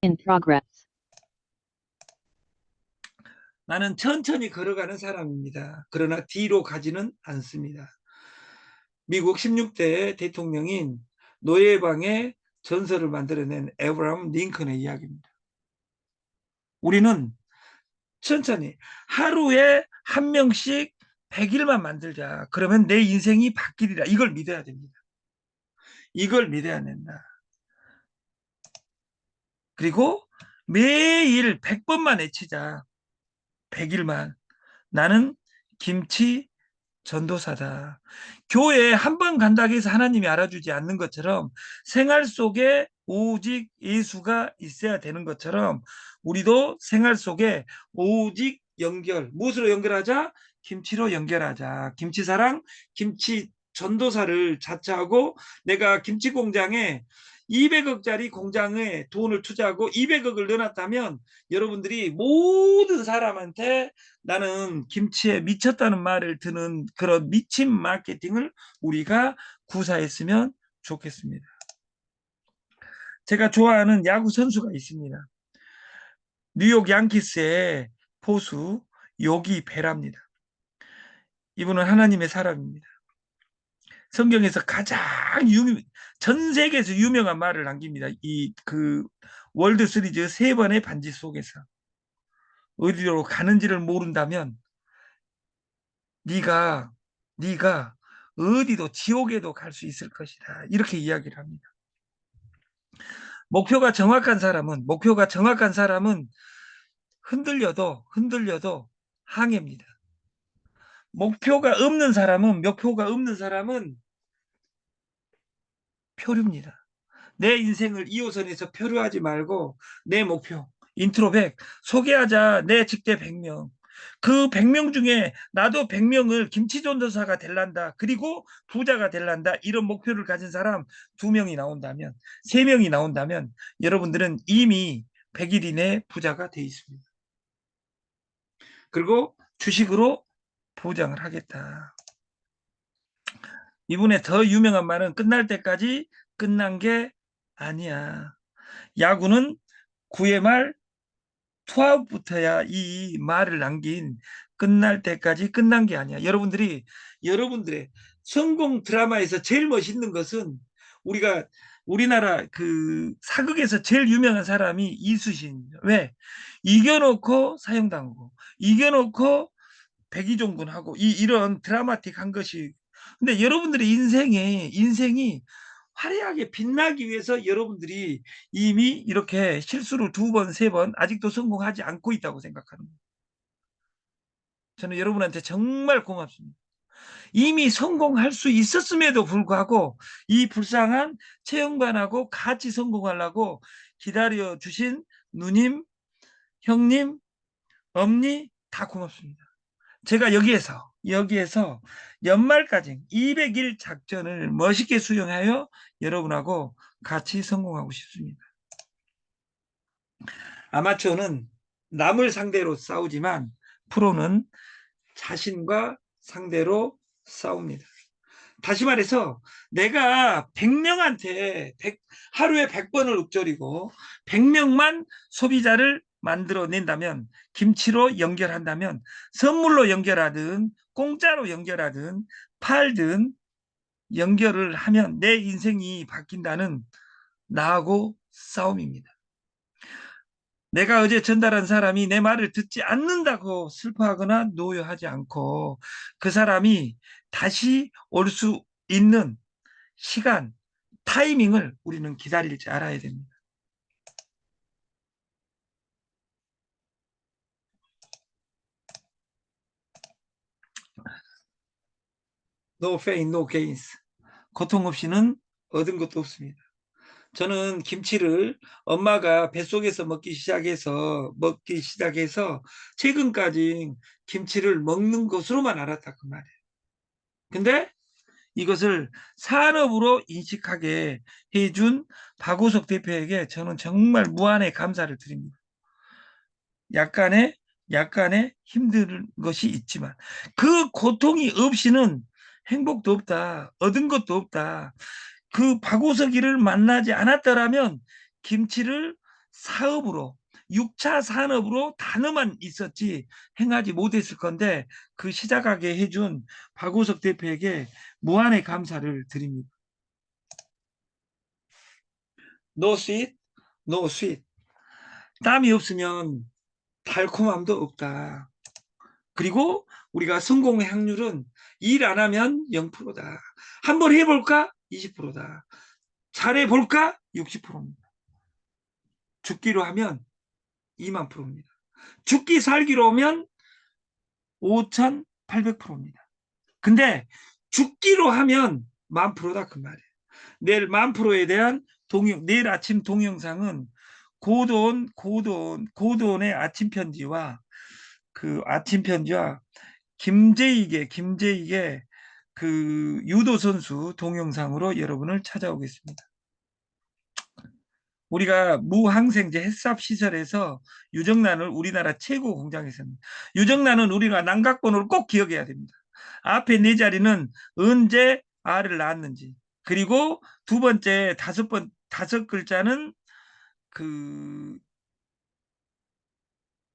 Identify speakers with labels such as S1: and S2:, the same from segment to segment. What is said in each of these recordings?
S1: In progress.
S2: 나는 천천히 걸어가는 사람입니다. 그러나 뒤로 가지는 않습니다. 미국 16대 대통령인 노예방의 전설을 만들어낸 에브라함 링컨의 이야기입니다. 우리는 천천히 하루에 한 명씩 100일만 만들자. 그러면 내 인생이 바뀌리라. 이걸 믿어야 됩니다. 이걸 믿어야 된다. 그리고 매일 100번만 외치자. 100일만. 나는 김치 전도사다. 교회에 한 번 간다고 해서 하나님이 알아주지 않는 것처럼 생활 속에 오직 예수가 있어야 되는 것처럼 우리도 생활 속에 오직 무엇으로 연결하자? 김치로 연결하자. 김치사랑, 김치 전도사를 자처하고 내가 김치 공장에 200억짜리 공장에 돈을 투자하고 200억을 넣어놨다면 여러분들이 모든 사람한테 나는 김치에 미쳤다는 말을 듣는 그런 미친 마케팅을 우리가 구사했으면 좋겠습니다. 제가 좋아하는 야구 선수가 있습니다. 뉴욕 양키스의 포수 요기 베라입니다. 이분은 하나님의 사람입니다. 성경에서 가장 전 세계에서 유명한 말을 남깁니다. 그 월드 시리즈 3번의 반지 속에서 어디로 가는지를 모른다면 네가 어디도 지옥에도 갈 수 있을 것이다. 이렇게 이야기를 합니다. 목표가 정확한 사람은 흔들려도 항해입니다. 목표가 없는 사람은 표류입니다. 내 인생을 2호선에서 표류하지 말고 내 목표, 인트로백, 소개하자 내 직대 100명. 그 100명 중에 나도 100명을 김치전도사가 될란다. 그리고 부자가 될란다. 이런 목표를 가진 사람 2명이 나온다면, 3명이 나온다면 여러분들은 이미 100일 이내 부자가 돼 있습니다. 그리고 주식으로 보장을 하겠다. 이분의 더 유명한 말은 끝날 때까지 끝난 게 아니야. 야구는 9회 말 투아웃부터야 이 말을 남긴 끝날 때까지 끝난 게 아니야. 여러분들의 성공 드라마에서 제일 멋있는 것은 우리나라 그 사극에서 제일 유명한 사람이 이수신입니다. 왜? 이겨놓고 사형당하고 이겨놓고 백의종군하고 이런 드라마틱한 것이 근데 여러분들의 인생이 화려하게 빛나기 위해서 여러분들이 이미 이렇게 실수를 2번, 3번 아직도 성공하지 않고 있다고 생각하는 거예요. 저는 여러분한테 정말 고맙습니다. 이미 성공할 수 있었음에도 불구하고 이 불쌍한 채영반하고 같이 성공하려고 기다려주신 누님, 형님, 엄니 다 고맙습니다. 제가 여기에서 연말까지 200일 작전을 멋있게 수행하여 여러분하고 같이 성공하고 싶습니다. 아마추어는 남을 상대로 싸우지만 프로는 자신과 상대로 싸웁니다. 다시 말해서 내가 100명한테 하루에 100번을 읊조리고 100명만 소비자를 만들어낸다면 김치로 연결한다면 선물로 연결하든 공짜로 연결하든 팔든 연결을 하면 내 인생이 바뀐다는 나하고 싸움입니다. 내가 어제 전달한 사람이 내 말을 듣지 않는다고 슬퍼하거나 노여하지 않고 그 사람이 다시 올 수 있는 시간, 타이밍을 우리는 기다릴 줄 알아야 됩니다. No pain, no gains. 고통 없이는 얻은 것도 없습니다. 저는 김치를 엄마가 뱃속에서 먹기 시작해서 최근까지 김치를 먹는 것으로만 알았다 그 말이에요. 근데 이것을 산업으로 인식하게 해준 박우석 대표에게 저는 정말 무한의 감사를 드립니다. 약간의 힘든 것이 있지만 그 고통이 없이는 행복도 없다. 얻은 것도 없다. 그 박우석이를 만나지 않았더라면 김치를 사업으로 6차 산업으로 단어만 있었지 행하지 못했을 건데 그 시작하게 해준 박우석 대표에게 무한의 감사를 드립니다. No sweet, no sweet. 땀이 없으면 달콤함도 없다. 그리고 우리가 성공 확률은 일 안 하면 0%다. 한번 해볼까? 20%다. 잘해볼까? 60%입니다. 죽기로 하면 2만 %입니다. 죽기 살기로 하면 5,800%입니다. 근데 죽기로 하면 10,000%다 그 말이에요. 내일 10,000%에 대한 내일 아침 동영상은 고도원의 아침 편지와 김재익의 그 유도 선수 동영상으로 여러분을 찾아오겠습니다. 우리가 무항생제 햇삽 시설에서 유정란을 우리나라 최고 공장에서입니다. 유정란은 우리가 난각번호를 꼭 기억해야 됩니다. 앞에 네 자리는 언제 알을 낳았는지, 그리고 두 번째 다섯 글자는 그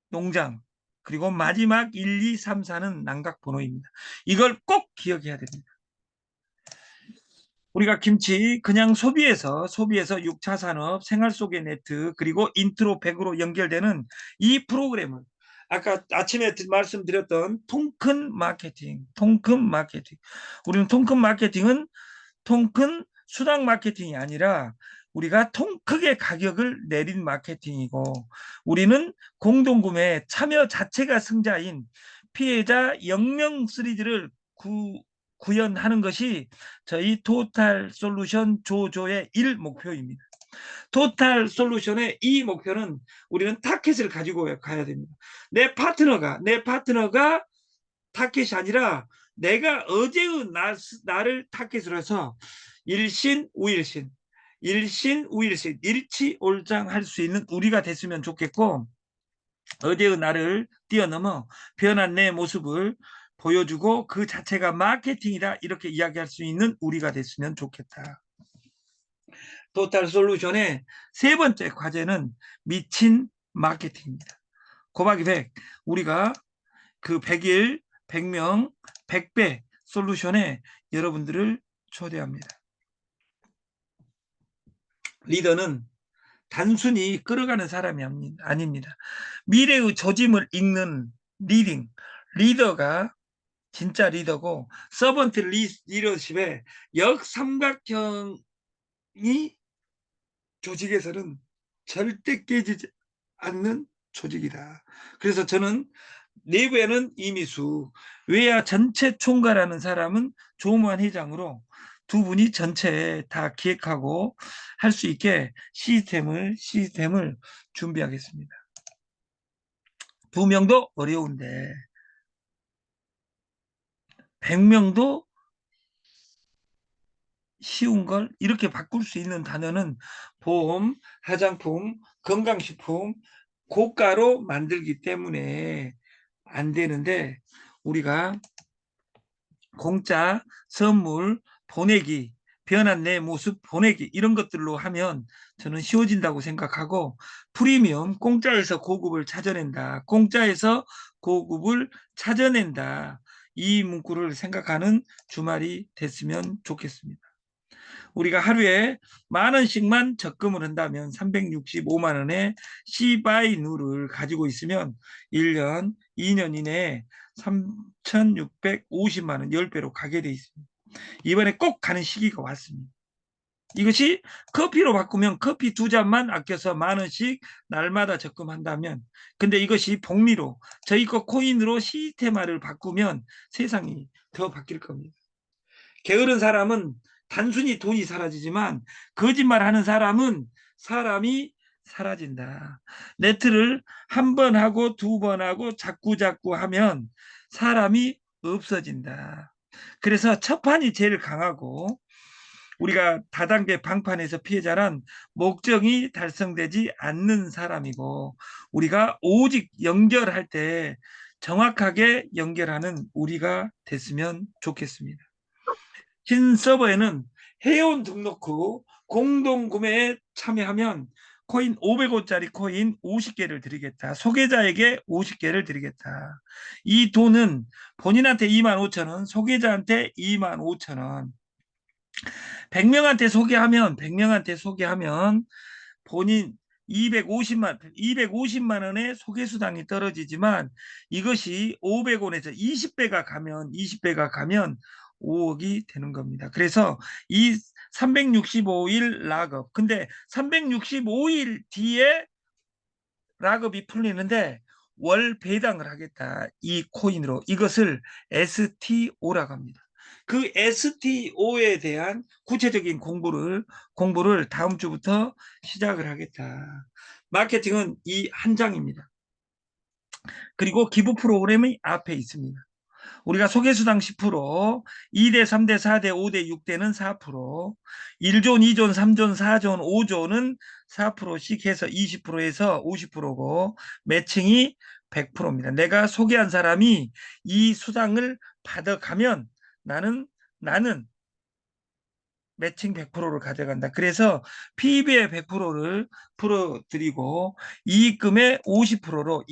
S2: 농장, 그리고 마지막 1, 2, 3, 4는 난각번호입니다. 이걸 꼭 기억해야 됩니다. 우리가 김치 그냥 소비해서 6차 산업, 생활 속의 네트, 그리고 인트로 100으로 연결되는 이 프로그램을 아까 아침에 말씀드렸던 통큰 마케팅. 우리는 통큰 마케팅은 통큰 수당 마케팅이 아니라 우리가 통 크게 가격을 내린 마케팅이고, 우리는 공동구매 참여 자체가 승자인 피해자 영명 시리즈를 구현하는 것이 저희 토탈 솔루션 조조의 1목표입니다. 토탈 솔루션의 이 목표는 우리는 타켓을 가지고 가야 됩니다. 내 파트너가 타켓이 아니라 내가 어제의 나를 타켓으로 해서 일신우일신 일치올장할 수 있는 우리가 됐으면 좋겠고, 어제의 나를 뛰어넘어 변한 내 모습을 보여주고 그 자체가 마케팅이다 이렇게 이야기할 수 있는 우리가 됐으면 좋겠다. 토탈 솔루션의 세 번째 과제는 미친 마케팅입니다. 곱하기 100, 우리가 그 100일 100명 100배 솔루션에 여러분들을 초대합니다. 리더는 단순히 끌어가는 사람이 아닙니다. 미래의 조짐을 읽는 리더가 진짜 리더고, 서번트 리더십의 역삼각형이 조직에서는 절대 깨지지 않는 조직이다. 그래서 저는 내부에는 이미수, 외야 전체 총괄하는 사람은 조무한 회장으로 두 분이 전체 다 기획하고 할 수 있게 시스템을 준비하겠습니다. 2명도 어려운데 100명도 쉬운 걸 이렇게 바꿀 수 있는 단어는 보험, 화장품, 건강식품, 고가로 만들기 때문에 안 되는데, 우리가 공짜 선물 보내기, 변한 내 모습 보내기 이런 것들로 하면 저는 쉬워진다고 생각하고, 프리미엄 공짜에서 고급을 찾아낸다. 이 문구를 생각하는 주말이 됐으면 좋겠습니다. 우리가 하루에 10,000원씩만 적금을 한다면 365만 원의 시바이누를 가지고 있으면 1년, 2년 이내에 3,650만 원 10배로 가게 돼 있습니다. 이번에 꼭 가는 시기가 왔습니다. 이것이 커피로 바꾸면 커피 2잔만 아껴서 10,000원씩 날마다 적금한다면, 근데 이것이 복리로 저희 거 코인으로 시스테마를 바꾸면 세상이 더 바뀔 겁니다. 게으른 사람은 단순히 돈이 사라지지만 거짓말하는 사람은 사람이 사라진다. 네트를 한 번 하고 두 번 하고 자꾸 하면 사람이 없어진다. 그래서 첫 판이 제일 강하고, 우리가 다단계 방판에서 피해자란 목적이 달성되지 않는 사람이고, 우리가 오직 연결할 때 정확하게 연결하는 우리가 됐으면 좋겠습니다. 신 서버에는 회원 등록 후 공동 구매에 참여하면 코인 500원짜리 코인 50개를 드리겠다. 소개자에게 50개를 드리겠다. 이 돈은 본인한테 25,000원, 소개자한테 25,000원. 100명한테 소개하면 본인 250만 원의 소개수당이 떨어지지만 이것이 500원에서 20배가 가면 5억이 되는 겁니다. 그래서 이 365일 락업. 근데 365일 뒤에 락업이 풀리는데 월 배당을 하겠다. 이 코인으로. 이것을 STO라고 합니다. 그 STO에 대한 구체적인 공부를 다음 주부터 시작을 하겠다. 마케팅은 이 한 장입니다. 그리고 기부 프로그램이 앞에 있습니다. 우리가 소개수당 10%, 2대, 3대, 4대, 5대, 6대는 4%, 1존, 2존, 3존, 4존, 5존은 4%씩 해서 20%에서 50%고 매칭이 100%입니다. 내가 소개한 사람이 이 수당을 받아가면 나는 매칭 100%를 가져간다. 그래서 PB의 100%를 풀어드리고 이익금의 50%로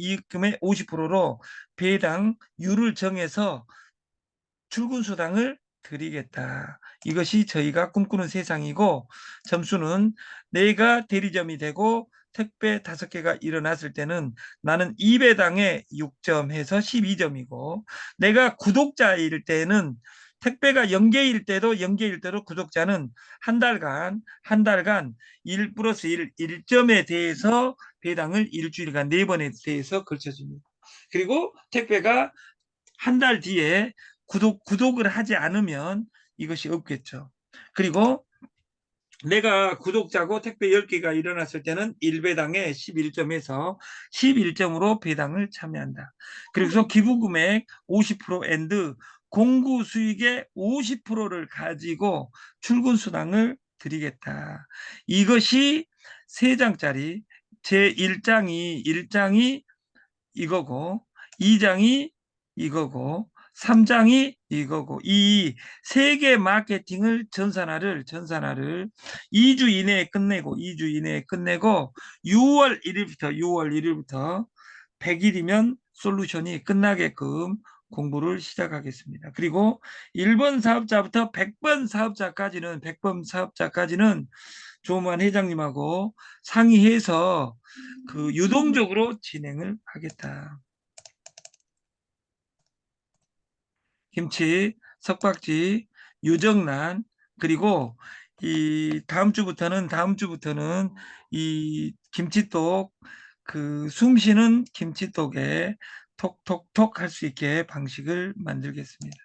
S2: 배당률을 정해서 출근 수당을 드리겠다. 이것이 저희가 꿈꾸는 세상이고 점수는 내가 대리점이 되고 택배 5개가 일어났을 때는 나는 2배당에 6점 해서 12점이고 내가 구독자일 때는 택배가 0개일 때도 구독자는 한 달간 1 플러스 1점에 대해서 배당을 일주일간 4번에 대해서 걸쳐줍니다. 그리고 택배가 한 달 뒤에 구독을 하지 않으면 이것이 없겠죠. 그리고 내가 구독자고 택배 10개가 일어났을 때는 1배당에 11점에서 11점으로 배당을 참여한다. 그래서 기부금액 50% 앤드 공구 수익의 50%를 가지고 출근 수당을 드리겠다. 이것이 3장짜리 제1장이 이거고 2장이 이거고 3장이 이거고 이 세 개 마케팅을 전산화를 2주 이내에 끝내고 6월 1일부터 100일이면 솔루션이 끝나게끔 공부를 시작하겠습니다. 그리고 1번 사업자부터 100번 사업자까지는 조만 회장님하고 상의해서 그 유동적으로 진행을 하겠다. 김치, 석박지, 유정란 그리고 이 다음 주부터는 이 김치떡 그 숨쉬는 김치떡에 톡톡톡 할 수 있게 방식을 만들겠습니다.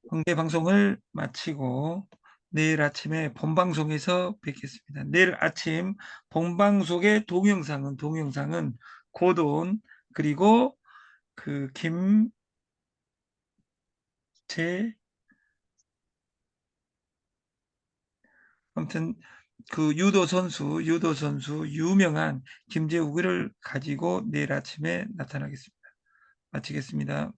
S2: 공개 방송을 마치고 내일 아침에 본방송에서 뵙겠습니다. 내일 아침 본방송의 동영상은 고돈 그리고 그 아무튼 그 유도 선수 유명한 김재욱을 가지고 내일 아침에 나타나겠습니다. 마치겠습니다.